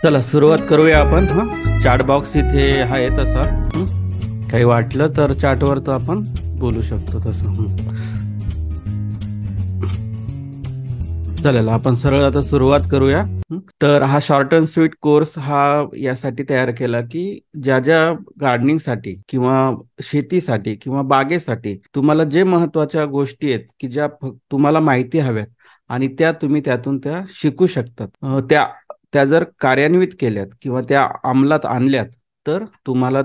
चला सुरुवात करूया आपण. चॅट बॉक्स इथे आहे तसा. काही वाटलं तर चॅटवर तर आपण बोलू शकतो तसं. चालेल, आपण सरळ आता सुरुवात करूया. तर हा शॉर्ट अँड स्वीट कोर्स हा यासाठी तयार केला की ज्या ज्या गार्डनिंगसाठी किंवा शेतीसाठी किंवा बागेसाठी तुम्हाला जे महत्वाच्या गोष्टी आहेत की ज्या तुम्हाला माहिती हव्यात आणि त्या तुम्ही त्यातून त्या शिकू शकतात, त्या त्या जर कार्यान्वित केल्यात किंवा त्या अंमलात आणल्यात तर तुम्हाला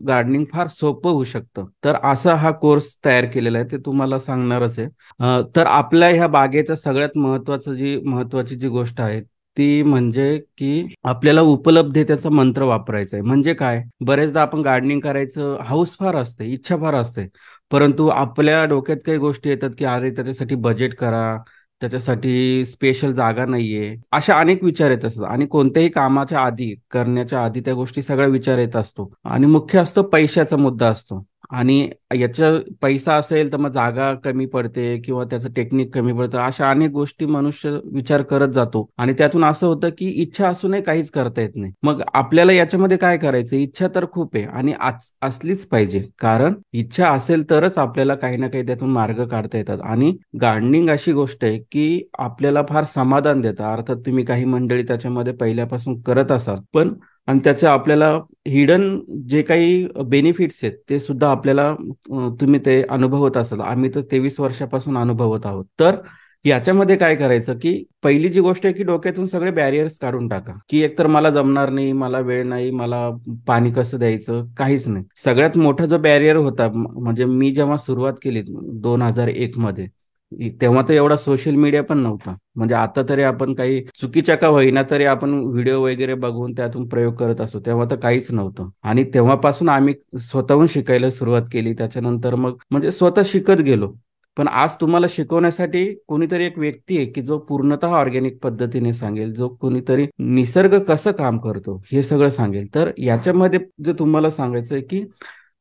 गार्डनिंग फार सोपं होऊ शकतं. तर असा हा कोर्स तयार केलेला आहे, ते तुम्हाला सांगणारच आहे. तर आपल्या ह्या बागेचं सगळ्यात महत्वाची जी गोष्ट आहे ती म्हणजे की आपल्याला उपलब्धतेचा मंत्र वापरायचा आहे. म्हणजे काय, बरेचदा आपण गार्डनिंग करायचं हौस फार असते, इच्छा फार असते, परंतु आपल्या डोक्यात काही गोष्टी येतात की अरे त्याच्यासाठी बजेट करा, त्याच्यासाठी स्पेशल जागा नाहीये, अशा अनेक विचार येत असतात. आणि कोणत्याही कामाच्या आधी करण्याच्या आधी त्या गोष्टी सगळ्या विचार येत असतो. आणि मुख्य असतो पैशाचा मुद्दा असतो. आणि याच्या पैसा असेल तर मग जागा कमी पडते किंवा त्याचं टेक्निक कमी पडतं, अशा अनेक गोष्टी मनुष्य विचार करत जातो. आणि त्यातून असं होतं की इच्छा असूनही काहीच करता येत नाही. मग आपल्याला याच्यामध्ये काय करायचं, इच्छा तर खूप आहे आणि असलीच पाहिजे, कारण इच्छा असेल तरच आपल्याला काही ना काही त्यातून मार्ग काढता येतात. आणि गार्डनिंग अशी गोष्ट आहे की आपल्याला फार समाधान देतं. अर्थात तुम्ही काही मंडळी त्याच्यामध्ये पहिल्यापासून करत असाल, पण आणि त्याचे आपल्याला हिडन जे काही बेनिफिट्स आहेत ते सुद्धा आपल्याला तुम्ही ते अनुभवत असाल. आम्ही तर 23 वर्षापासून अनुभवत आहोत. तर याच्यामध्ये काय करायचं की पहिली जी गोष्ट आहे की डोक्यातून सगळे बॅरियर्स काढून टाका, की एकतर मला जमणार नाही, मला वेळ नाही, मला पाणी कसं द्यायचं, काहीच नाही. सगळ्यात मोठा जो बॅरियर होता, म्हणजे मी जेव्हा सुरुवात केली 2001 मध्ये, तेव्हा तर एवढा सोशल मीडिया पण नव्हता. म्हणजे आता तरी आपण काही चुकीच्या का होईना तरी आपण व्हिडिओ वगैरे बघून त्यातून प्रयोग करत असतो, तेव्हा तर काहीच नव्हतं. आणि तेव्हापासून आम्ही स्वतःहून शिकायला सुरुवात केली. त्याच्यानंतर मग म्हणजे स्वतः शिकत गेलो. पण आज तुम्हाला शिकवण्यासाठी कोणीतरी एक व्यक्ती आहे की जो पूर्णतः ऑर्गॅनिक पद्धतीने सांगेल, जो कोणीतरी निसर्ग कसं काम करतो हे सगळं सांगेल. तर याच्यामध्ये जे तुम्हाला सांगायचं आहे की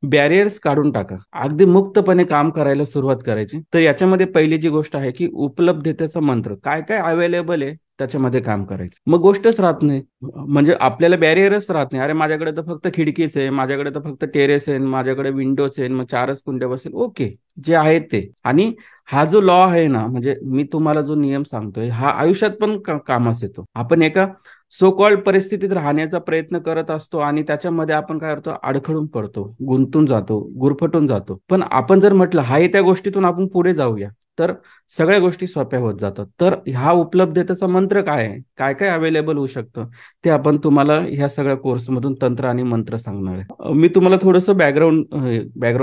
बॅरियर्स काढून टाका, अगदी मुक्तपणे काम करायला सुरुवात करायची. तर याच्यामध्ये पहिली जी गोष्ट आहे की उपलब्धतेचा मंत्र, काय काय अवेलेबल आहे त्याच्यामध्ये काम करायचं. मग गोष्टच राहत नाही, म्हणजे आपल्याला बॅरियरच राहत नाही. अरे माझ्याकडे तर फक्त खिडकीच आहे, माझ्याकडे तर फक्त टेरेस आहे, माझ्याकडे विंडोज आहे, मग 4च कुंड्या बसेल, ओके, जे आहे ते. आणि हा जो लॉ आहे ना, म्हणजे मी तुम्हाला जो नियम सांगतोय हा आयुष्यात पण कामास येतो. आपण एका सो कॉल्ड परिस्थितीत राहण्याचा प्रयत्न करत असतो आणि त्याच्यामध्ये आपण काय करतो, अडखळून पडतो, गुंतून जातो, गुरफटून जातो. पण आपण जर म्हटलं हाय त्या गोष्टीतून आपण पुढे जाऊया तर सगळ्या गोष्टी सोप्या होत जातात. तर ह्या उपलब्धतेचा मंत्र काय आहे, काय काय अवेलेबल होऊ शकतं, ते आपण तुम्हाला ह्या सगळ्या कोर्समधून तंत्र आणि मंत्र सांगणार आहे. मी तुम्हाला थोडंसं बॅकग्राऊंड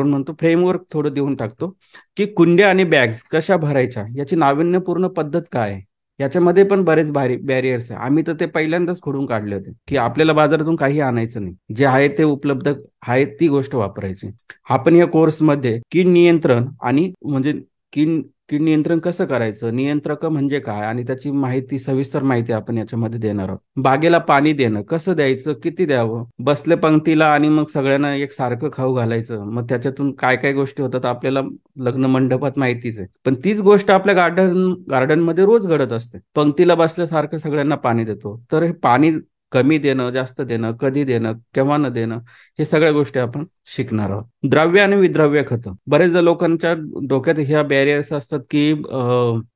म्हणतो, फ्रेमवर्क थोडं देऊन टाकतो की कुंड्या आणि बॅग्स कशा भरायच्या, याची नाविन्यपूर्ण पद्धत काय आहे. याच्यामध्ये पण बरेच बॅरियर्स आहे. आम्ही तर ते पहिल्यांदाच खोडून काढले होते की आपल्याला बाजारातून काही आणायचं नाही, जे आहे ते उपलब्ध आहे ती गोष्ट वापरायची. आपण या कोर्समध्ये कीड नियंत्रण आणि म्हणजे कीड कीड नियंत्रण कसं करायचं, नियंत्रक म्हणजे काय, आणि त्याची माहिती, सविस्तर माहिती आपण याच्यामध्ये देणार आहोत. बागेला पाणी देणं कसं द्यायचं, किती द्यावं, बसले पंक्तीला आणि मग सगळ्यांना एक सारखं खाऊ घालायचं, मग त्याच्यातून काय काय गोष्टी होतात आपल्याला लग्न मंडपात माहितीच आहे. पण तीच गोष्ट आपल्या गार्डन मध्ये रोज घडत असते. पंक्तीला बसल्यासारखं सगळ्यांना पाणी देतो, तर हे पाणी कमी देणं, जास्त देणं, कधी देणं, केव्हा न देणं, हे सगळ्या गोष्टी आपण शिकणार आहोत. द्रव्य आणि विद्रव्य खतं, बरेचदा लोकांच्या डोक्यात ह्या बॅरियर्स असतात की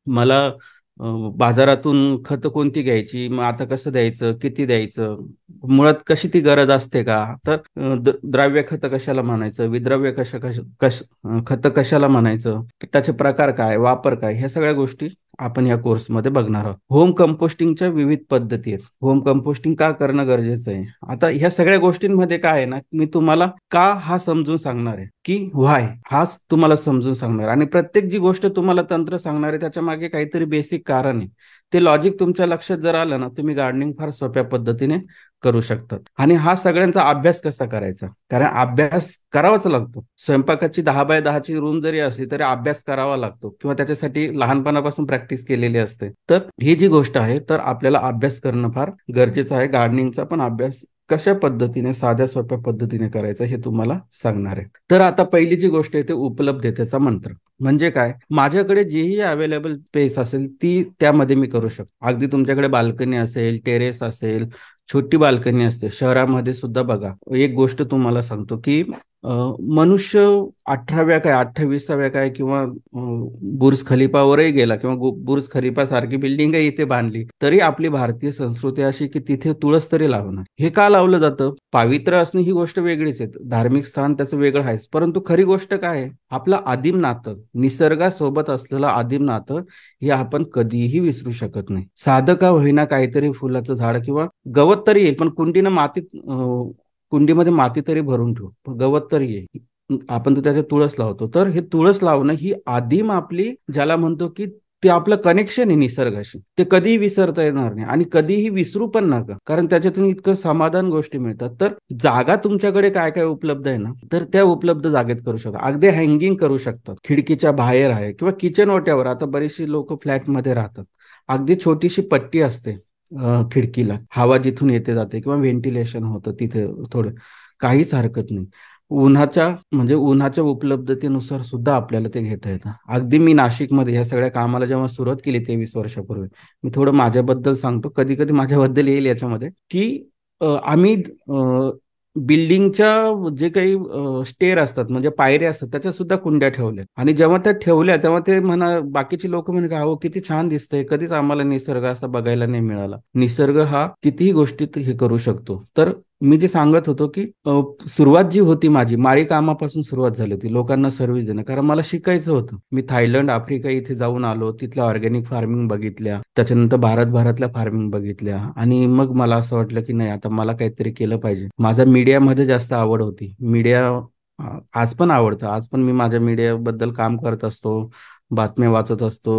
मला बाजारातून खतं कोणती घ्यायची, मग आता कसं द्यायचं, किती द्यायचं, मुळात कशी ती गरज असते का. तर द्रव्य खतं कशाला म्हणायचं, विद्रव्य खतं कशाला म्हणायचं, त्याचे प्रकार काय, वापर काय, ह्या सगळ्या गोष्टी आपण या कोर्समध्ये बघणार आहोत. होम कंपोस्टिंगच्या विविध पद्धती आहेत. होम कंपोस्टिंग का करणं गरजेचं आहे, आता ह्या सगळ्या गोष्टींमध्ये काय आहे ना, मी तुम्हाला का हा समजून सांगणार आहे, की व्हाय हाच तुम्हाला समजून सांगणार. आणि प्रत्येक जी गोष्ट तुम्हाला तंत्र सांगणार आहे त्याच्या मागे काहीतरी बेसिक कारण आहे. ते लॉजिक तुमच्या लक्षात जर आलं ना, तुम्ही गार्डनिंग फार सोप्या पद्धतीने करू शकतात. आणि हा सगळ्यांचा अभ्यास कसा करायचा, कारण अभ्यास करावाच लागतो. स्वयंपाकाची 10x10ची रूम जरी असली तरी अभ्यास करावा लागतो, किंवा त्याच्यासाठी लहानपणापासून प्रॅक्टिस केलेली असते. तर ही जी गोष्ट आहे, तर आपल्याला अभ्यास करणं फार गरजेचं आहे. गार्डनिंगचा पण अभ्यास कशा पद्धतीने, साध्या सोप्या पद्धतीने करायचं हे तुम्हाला सांगणार आहे. तर आता पहिली जी गोष्ट आहे ते उपलब्धतेचा मंत्र. म्हणजे काय, माझ्याकडे जेही अवेलेबल स्पेस असेल ती त्यामध्ये मी करू शकतो. अगदी तुमच्याकडे बाल्कनी असेल, टेरेस असेल, छोटी बाल्कनी असते. शहरामध्ये सुद्धा बघा, एक गोष्ट तुम्हाला सांगतो की मनुष्य 18व्या काय 28व्या काय किंवा बुर्ज खलिफावरही गेला किंवा बुर्ज खलिफा सारखी बिल्डिंग इथे बांधली, तरी आपली भारतीय संस्कृती अशी की तिथे तुळस तरी लावणार. हे का लावलं जातं? पावित्र्य असणं ही गोष्ट वेगळीच आहे, धार्मिक स्थान त्याचं वेगळं आहेच, परंतु खरी गोष्ट काय आहे, आपलं आदिम नातं, निसर्गासोबत असलेलं आदिम नातं, हे आपण कधीही विसरू शकत नाही. साधं का होईना काहीतरी फुलाचं झाड किंवा गवत तरी येईल, पण कुंडीमध्ये माती तरी भरून ठेवू, पण गवत तरी येईल. आपण तर त्याच्या तुळस लावतो. तर हे तुळस लावणं ही आदिम आपली, ज्याला म्हणतो की ते आपलं कनेक्शन आहे निसर्गाशी, ते कधीही विसरता येणार नाही आणि कधीही विसरू पण नका, कारण त्याच्यातून इतकं समाधान गोष्टी मिळतात. तर जागा तुमच्याकडे काय काय उपलब्ध आहे ना, तर त्या उपलब्ध जागेत करू शकता. अगदी हँगिंग करू शकतात, खिडकीच्या बाहेर आहे किंवा किचन ओट्यावर. आता बरीचशी लोक फ्लॅटमध्ये राहतात, अगदी छोटीशी पट्टी असते खिडकीला, हवा जिथून येते जाते किंवा व्हेंटिलेशन होतं तिथे थोडं, काहीच हरकत नाही. उन्हाच्या उपलब्धतेनुसार सुद्धा आपल्याला ते घेता येतं. अगदी मी नाशिकमध्ये ह्या सगळ्या कामाला जेव्हा सुरुवात केली 23 वर्षापूर्वी, मी थोडं माझ्याबद्दल सांगतो, कधी कधी माझ्याबद्दल येईल याच्यामध्ये, की आम्ही बिल्डिंगच्या जे काही स्टेअर असतात म्हणजे पायऱ्या असतात त्याच्या सुद्धा कुंड्या ठेवल्या, आणि जेव्हा त्या ठेवल्या तेव्हा ते बाकीचे लोक म्हणे का, हो किती छान दिसतंय, कधीच आम्हाला निसर्ग असा बघायला नाही मिळाला. निसर्ग हा कितीही गोष्टीत हे करू शकतो. तर मी जे सांगत होतो की सुरुवात जी होती माझी माळी कामापासून सुरुवात झाली होती, लोकांना सर्व्हिस देणं, कारण मला शिकायचं होतं. मी थायलंड, आफ्रिका इथे जाऊन आलो, तिथल्या ऑर्गॅनिक फार्मिंग बघितल्या, त्याच्यानंतर भारतभरातल्या फार्मिंग बघितल्या, आणि मग मला असं वाटलं की नाही, आता मला काहीतरी केलं पाहिजे. माझा मीडियामध्ये जास्त आवड होती. मीडिया आज पण आवडतं, आज पण मी माझ्या मीडियाबद्दल काम करत असतो, बातम्या वाचत असतो.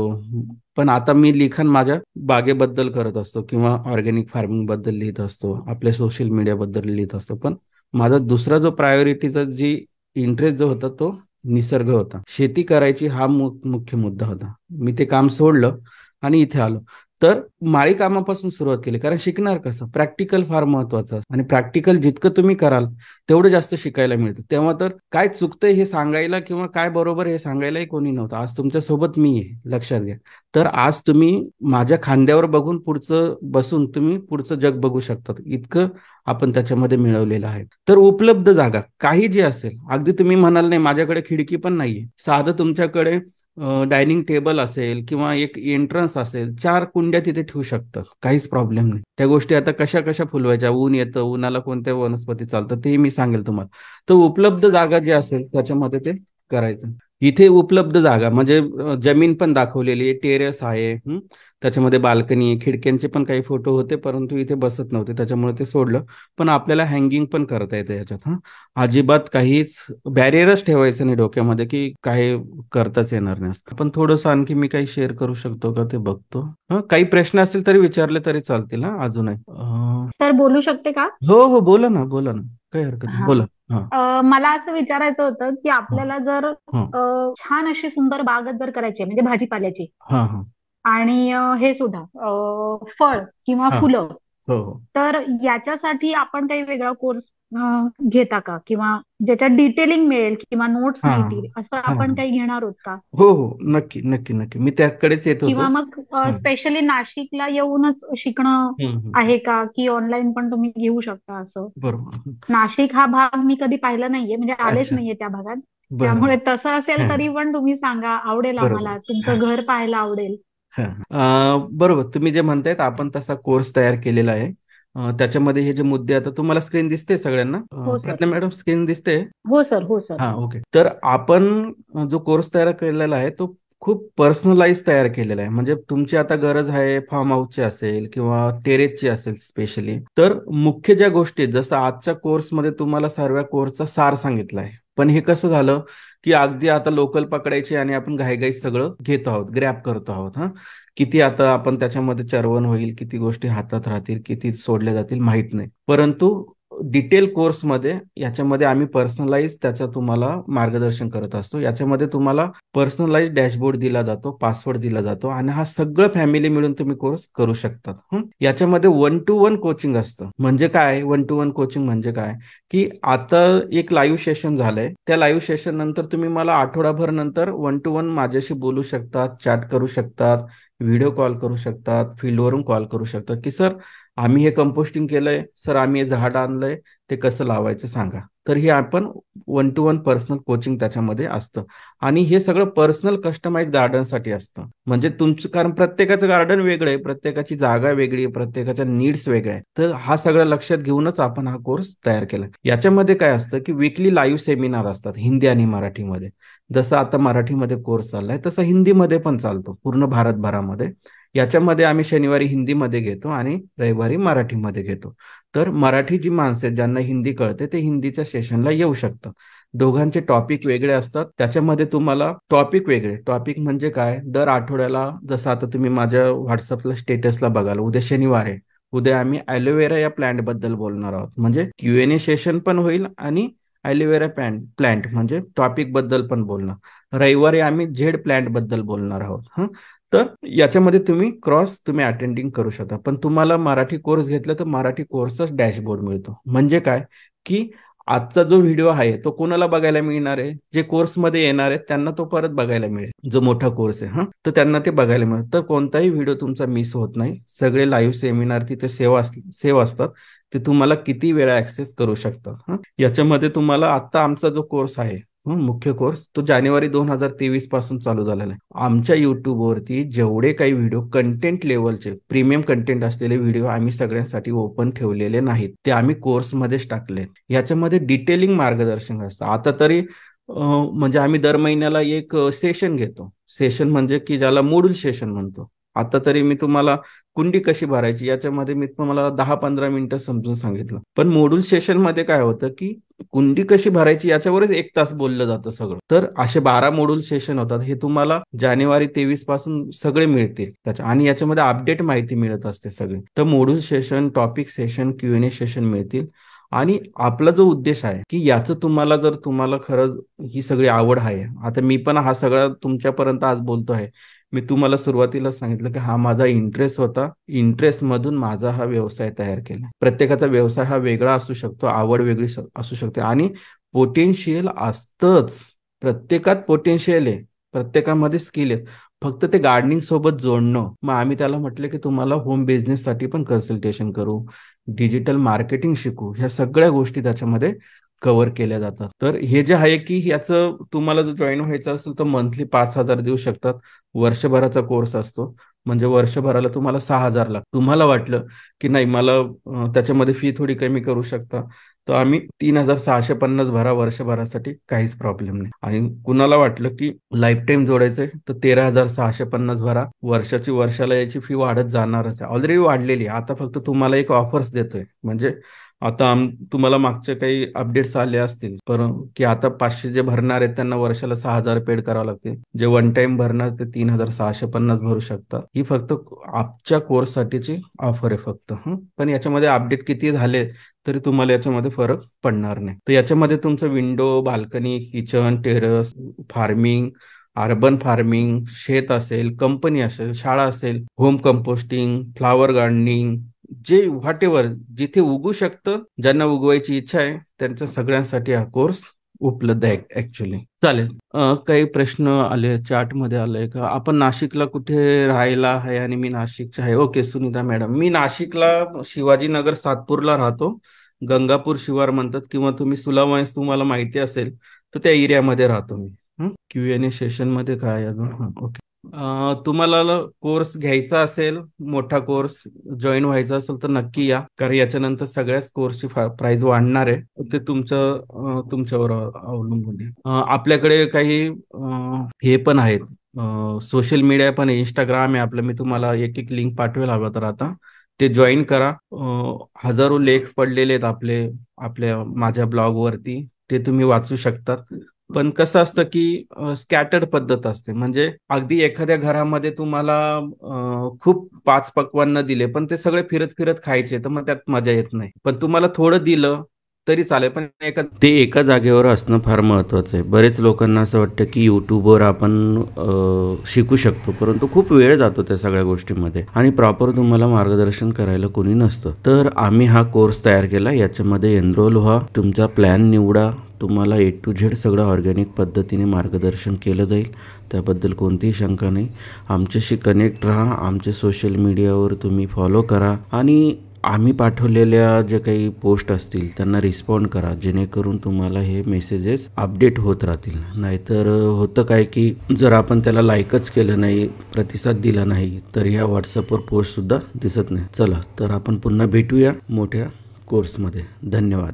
पण आता मी लिखाण माझ्या बागेबद्दल करत असतो किंवा ऑर्गॅनिक फार्मिंग बद्दल लिहित असतो, आपल्या सोशल मीडियाबद्दल लिहित असतो. पण माझा दुसरा जो प्रायोरिटीचा जी इंटरेस्ट जो होता तो निसर्ग होता, शेती करायची हा मुख्य मुद्दा होता. मी ते काम सोडलं आणि इथे आलो. तर माळी कामापासून सुरुवात केली, कारण शिकणार कसं, प्रॅक्टिकल फार महत्वाचं असतं, आणि प्रॅक्टिकल जितकं तुम्ही कराल तेवढं जास्त शिकायला मिळतं. तेव्हा तर काय चुकतंय हे सांगायला किंवा काय बरोबर हे सांगायलाही कोणी नव्हतं. आज तुमच्या सोबत मी आहे, लक्षात घ्या. तर आज तुम्ही माझ्या खांद्यावर बघून पुढचं बसून तुम्ही पुढचं जग बघू शकतात, इतकं आपण त्याच्यामध्ये मिळवलेलं आहे. तर उपलब्ध जागा काही जी असेल, अगदी तुम्ही म्हणाल नाही माझ्याकडे खिडकी पण नाहीये, साधं तुमच्याकडे डायनिंग टेबल असेल किंवा एक एंट्रन्स असेल, 4 कुंड्या तिथे ठेवू शकतात, काहीच प्रॉब्लेम नाही. त्या गोष्टी आता कशा कशा फुलवायच्या, ऊन येतं, उन्हाला कोणत्या वनस्पती चालतात ते मी सांगेल तुम्हाला. तर उपलब्ध जागा जी असेल त्याच्यामध्ये ते करायचं. इथे उपलब्ध जागा म्हणजे जमीन पण दाखवलेली आहे, टेरेस आहे, त्याच्यामध्ये बाल्कनी आहे, खिडक्यांचे पण काही फोटो होते परंतु इथे बसत नव्हते त्याच्यामुळे ते सोडलं. पण आपल्याला हँगिंग पण करता येतं याच्यात. अजिबात काहीच बॅरियरच ठेवायचं नाही डोक्यामध्ये की काही करताच येणार नाही. आपण थोडंसं आणखी मी काही शेअर करू शकतो का ते बघतो. काही प्रश्न असतील तरी विचारले तरी चालतील हा अजूनही. तर बोलू शकते का? हो हो, बोला ना बोला ना, काही हरकत नाही, हा. बोला. हा मला असं विचारायचं होतं की हा आपल्याला जर हा छान अशी सुंदर बागच जर करायची आहे म्हणजे भाजीपाल्याची, हा हा आणि हे सुद्धा फळ किंवा हा. फुलं, हो हो तर याच्यासाठी आपण काही वेगळा कोर्स घेता का, किंवा ज्याच्यात डिटेलिंग मिळेल किंवा नोट्स हा मिळतील असं हा आपण काही घेणार आहोत का? हो हो, नक्की नक्की नक्की, मी त्याकडेच येत होतो. किंवा मग हं, स्पेशली नाशिकला येऊनच शिकणं हं. आहे का, की ऑनलाईन पण तुम्ही घेऊ शकता असं? बरोबर. नाशिक हा भाग मी कधी पाहिला नाहीये, म्हणजे आलेच अच्छा. नाहीये त्या भागात. बरोबर. त्यामुळे तसं असेल हं, तरी पण तुम्ही सांगा, आवडेल बरोबर. आम्हाला, तुमचं हां, घर पाहायला आवडेल. हां. बरोबर, तुम्ही जे म्हणतायत आपण तसा कोर्स तयार केलेला आहे. त्याच्यामध्ये हे जे मुद्दे आता तुम्हाला स्क्रीन दिसते सगळ्यांना, हो सर. प्रज्ञा मॅडम स्क्रीन दिसते. हो सर. हो सर. हा ओके. तर आपण जो कोर्स तयार केलेला आहे तो खूप पर्सनलाइज तयार केलेला आहे. म्हणजे तुमची आता गरज आहे फार्म हाऊसची असेल किंवा टेरेसची असेल स्पेशली, तर मुख्य ज्या गोष्टी आहेत, जसं आजच्या कोर्समध्ये तुम्हाला सर्व कोर्सचा सार सांगितला आहे. पण हे कसं झालं की अगदी आता लोकल पकडायची आणि आपण घाईघाई सगळं घेतो आहोत, ग्रॅप करतो आहोत. किती आता आपण त्याच्यामध्ये चर्वण होईल, किती गोष्टी हातात राहतील, किती सोडल्या जातील माहित नाही. परंतु डिटेल कोर्समध्ये याच्यामध्ये आम्ही पर्सनलाइज त्याचं तुम्हाला मार्गदर्शन करत असतो. याच्यामध्ये तुम्हाला पर्सनलाइज डॅशबोर्ड दिला जातो, पासवर्ड दिला जातो, आणि हा सगळं फॅमिली मिळून तुम्ही कोर्स करू शकतात. याच्यामध्ये 1 to 1 कोचिंग असतं. म्हणजे काय 1 to 1 कोचिंग म्हणजे काय, की आता एक लाईव्ह सेशन झालंय, त्या लाईव्ह सेशन नंतर तुम्ही मला आठवडाभर नंतर 1 to 1 माझ्याशी बोलू शकतात, चॅट करू शकतात, व्हिडिओ कॉल करू शकतात, फील्डवरून कॉल करू शकतात की सर आम्ही हे कंपोस्टिंग केलंय सर, आम्ही हे झाड आणलंय, ते कसं लावायचं सांगा. तर हे आपण 1 to 1 पर्सनल कोचिंग त्याच्यामध्ये असतं. आणि हे सगळं पर्सनल कस्टमाइज गार्डनसाठी असतं. म्हणजे तुमचं, कारण प्रत्येकाचं गार्डन वेगळं आहे, प्रत्येकाची जागा वेगळी आहे, प्रत्येकाच्या नीड्स वेगळ्या आहेत. तर हा सगळं लक्षात घेऊनच आपण हा कोर्स तयार केला. याच्यामध्ये काय असतं की वीकली लाईव्ह सेमिनार असतात हिंदी आणि मराठीमध्ये. जसं आता मराठीमध्ये कोर्स चाललाय तसं हिंदीमध्ये पण चालतो पूर्ण भारतभरामध्ये. याच्यामध्ये आम्ही शनिवारी हिंदीमध्ये घेतो आणि रविवारी मराठीमध्ये घेतो. तर मराठी जी माणसं आहेत ज्यांना हिंदी कळते ते हिंदीच्या सेशनला येऊ शकतात. दोघांचे टॉपिक वेगळे असतात. त्याच्यामध्ये तुम्हाला टॉपिक वेगळे, टॉपिक म्हणजे काय, दर आठवड्याला, जसं आता तुम्ही माझ्या व्हॉट्सअपला स्टेटसला बघाल, उद्या शनिवार आहे, उद्या आम्ही ॲलोवेरा या प्लांट बद्दल बोलणार आहोत. म्हणजे Q&A सेशन पण होईल आणि ॲलोवेरा प्लांट म्हणजे टॉपिक बद्दल पण बोलणार. रविवारी आम्ही झेड प्लांट बद्दल बोलणार आहोत. तर याच्यामध्ये तुम्ही अटेंडिंग करू शकता. पण तुम्हाला मराठी कोर्स घेतला तर मराठी कोर्सचाच डॅशबोर्ड मिळतो. म्हणजे काय की आजचा जो व्हिडिओ आहे तो कोणाला बघायला मिळणार आहे, जे कोर्समध्ये येणार आहेत त्यांना तो परत बघायला मिळेल, जो मोठा कोर्स आहे तर त्यांना ते बघायला मिळेल. तर कोणताही व्हिडिओ तुमचा मिस होत नाही. सगळे लाईव्ह सेमिनार तिथे सेव्ह असतात. ते तुम्हाला किती वेळा ऍक्सेस करू शकतात. याच्यामध्ये तुम्हाला आता आमचा जो कोर्स आहे मुख्य कोर्स, तो जानेवारी 2023 पासून चालू झालेला आहे. आमच्या युट्यूबवरती जेवढे काही व्हिडिओ कंटेंट लेवलचे प्रीमियम कंटेंट असलेले व्हिडिओ आम्ही सगळ्यांसाठी ओपन ठेवलेले नाहीत, ते आम्ही कोर्समध्येच टाकले. याच्यामध्ये डिटेलिंग मार्गदर्शन असतं. आता तरी म्हणजे आम्ही दर महिन्याला एक सेशन घेतो. सेशन म्हणजे की ज्याला मॉड्यूल सेशन म्हणतो. आता तरी मी तुम्हाला कुंडी कशी भरायची याच्यामध्ये मी तुम्हाला 10-15 मिनिटं समजून सांगितलं. पण मॉड्यूल सेशन मध्ये काय होतं की कुंडी कशी भरायची याच्यावरच 1 तास बोललं जातं सगळं. तर असे 12 मॉड्यूल सेशन होतात. हे तुम्हाला जानेवारी 23 पासून सगळे मिळतील त्याच्या, आणि याच्यामध्ये अपडेट माहिती मिळत असते सगळी. तर module session, topic session, Q&A session मिळतील. आणि आपला जो उद्देश आहे की याचं तुम्हाला खरंच ही सगळी आवड आहे. आता मी पण हा सगळा तुमच्यापर्यंत आज बोलतो आहे. मी तुम्हाला सुरुवातीला सांगितलं की हा माझा इंटरेस्ट होता. इंटरेस्ट मधून माझा हा व्यवसाय तयार केला. प्रत्येकाचा व्यवसाय हा वेगळा असू शकतो, आवड वेगळी असू शकते, आणि पोटेन्शियल असतंच. प्रत्येकात पोटेन्शियल आहे, प्रत्येकामध्ये स्किल आहे. फक्त ते गार्डनिंग सोबत जोडणं. मग आम्ही त्याला म्हटलं की तुम्हाला होम बिझनेस साठी पण कन्सल्टेशन करू, डिजिटल मार्केटिंग शिकू, ह्या सगळ्या गोष्टी त्याच्यामध्ये कव्हर केल्या जातात. तर हे जे आहे की याचं तुम्हाला जर जॉईन व्हायचं असेल तर मंथली 5,000 देऊ शकतात. वर्षभराचा कोर्स असतो, म्हणजे वर्षभराला तुम्हाला 6,000 लागतात. तुम्हाला वाटलं की नाही मला त्याच्यामध्ये फी थोडी कमी करू शकता, तर आम्ही 3,650 भरा वर्षभरासाठी, काहीच प्रॉब्लेम नाही. आणि कुणाला वाटलं की लाईफ टाईम जोडायचंय तर 13,650 भरा. वर्षाला याची फी वाढत जाणारच आहे, ऑलरेडी वाढलेली आहे. आता फक्त तुम्हाला एक ऑफर्स देतोय. म्हणजे आता तुम्हाला मागचे काही अपडेट्स आले असतील की आता 500 जे भरणार आहेत त्यांना वर्षाला 6,000 पेड करावं लागतील. जे वन टाइम भरणार ते 3,650 भरू शकतात. ही फक्त आजच्या कोर्स साठीची ऑफर आहे फक्त. पण याच्यामध्ये अपडेट किती झाले तरी तुम्हाला याच्यामध्ये फरक पडणार नाही. तर याच्यामध्ये तुमचं window, balcony, kitchen, terrace, farming, urban farming, शेत असेल, कंपनी असेल, शाळा असेल, होम कंपोस्टिंग, फ्लावर गार्डनिंग, जे व्हॉट एव्हर जिथे उगू शकतं, ज्यांना उगवायची इच्छा आहे त्यांच्या सगळ्यांसाठी हा कोर्स उपलब्ध आहे ऍक्च्युली. चालेल. काही प्रश्न आले चॅट मध्ये, आलंय का आपण नाशिकला कुठे राहायला आहे, आणि मी नाशिकचे आहे. ओके सुनीता मॅडम, मी नाशिकला शिवाजीनगर सातपूरला राहतो. गंगापूर शिवार म्हणतात, किंवा तुम्ही सुलावाईस तुम्हाला माहिती असेल तर त्या एरियामध्ये राहतो मी. Q&A सेशन मध्ये काय अजून? ओके. तुम्हाला कोर्स घ्यायचा असेल, मोठा कोर्स जॉईन व्हायचा असेल तर नक्की या, कारण याच्यानंतर सगळ्याच कोर्सची प्राइस वाढणार आहे. ते तुमच्यावर अवलंबून आहे. आपल्याकडे काही हे पण आहेत, सोशल मीडिया पण आहे, इंस्टाग्राम आहे आपलं. मी तुम्हाला एक एक लिंक पाठवेल हवं तर आता ते जॉईन करा. हजारो लेख पडलेले आहेत आपल्या माझ्या ब्लॉगवरती, ते तुम्ही वाचू शकतात. पण कसं असतं की स्कॅटर्ड पद्धत असते. म्हणजे अगदी एखाद्या घरामध्ये तुम्हाला खूप 5 पक्वान्न दिले पण ते सगळे फिरत फिरत खायचे, तर मग त्यात मजा येत नाही. पण तुम्हाला थोडं दिलं तरी चालेल, पण ते एका जागेवर असणं फार महत्वाचं आहे. बरेच लोकांना असं वाटतं की युट्यूबवर आपण शिकू शकतो, परंतु खूप वेळ जातो त्या सगळ्या गोष्टींमध्ये, आणि प्रॉपर तुम्हाला मार्गदर्शन करायला कोणी नसतं. तर आम्ही हा कोर्स तयार केला. याच्यामध्ये एनरोल व्हा, तुमचा प्लॅन निवडा, तुम्हाला A to Z सगळं ऑर्गॅनिक पद्धतीने मार्गदर्शन केलं जाईल, त्याबद्दल कोणतीही शंका नाही. आमच्याशी कनेक्ट राहा, आमचे सोशल मीडियावर तुम्ही फॉलो करा, आणि आम्ही पाठवलेल्या जे काही पोस्ट असतील त्यांना रिस्पॉन्ड करा, जेणेकरून तुम्हाला हे मेसेजेस अपडेट होत राहतील. नाहीतर होतं काय की जर आपण त्याला लाईकच केलं नाही, प्रतिसाद दिला नाही, तर ह्या व्हॉट्सअपवर पोस्ट सुद्धा दिसत नाही. चला तर आपण पुन्हा भेटूया मोठ्या कोर्समध्ये. धन्यवाद.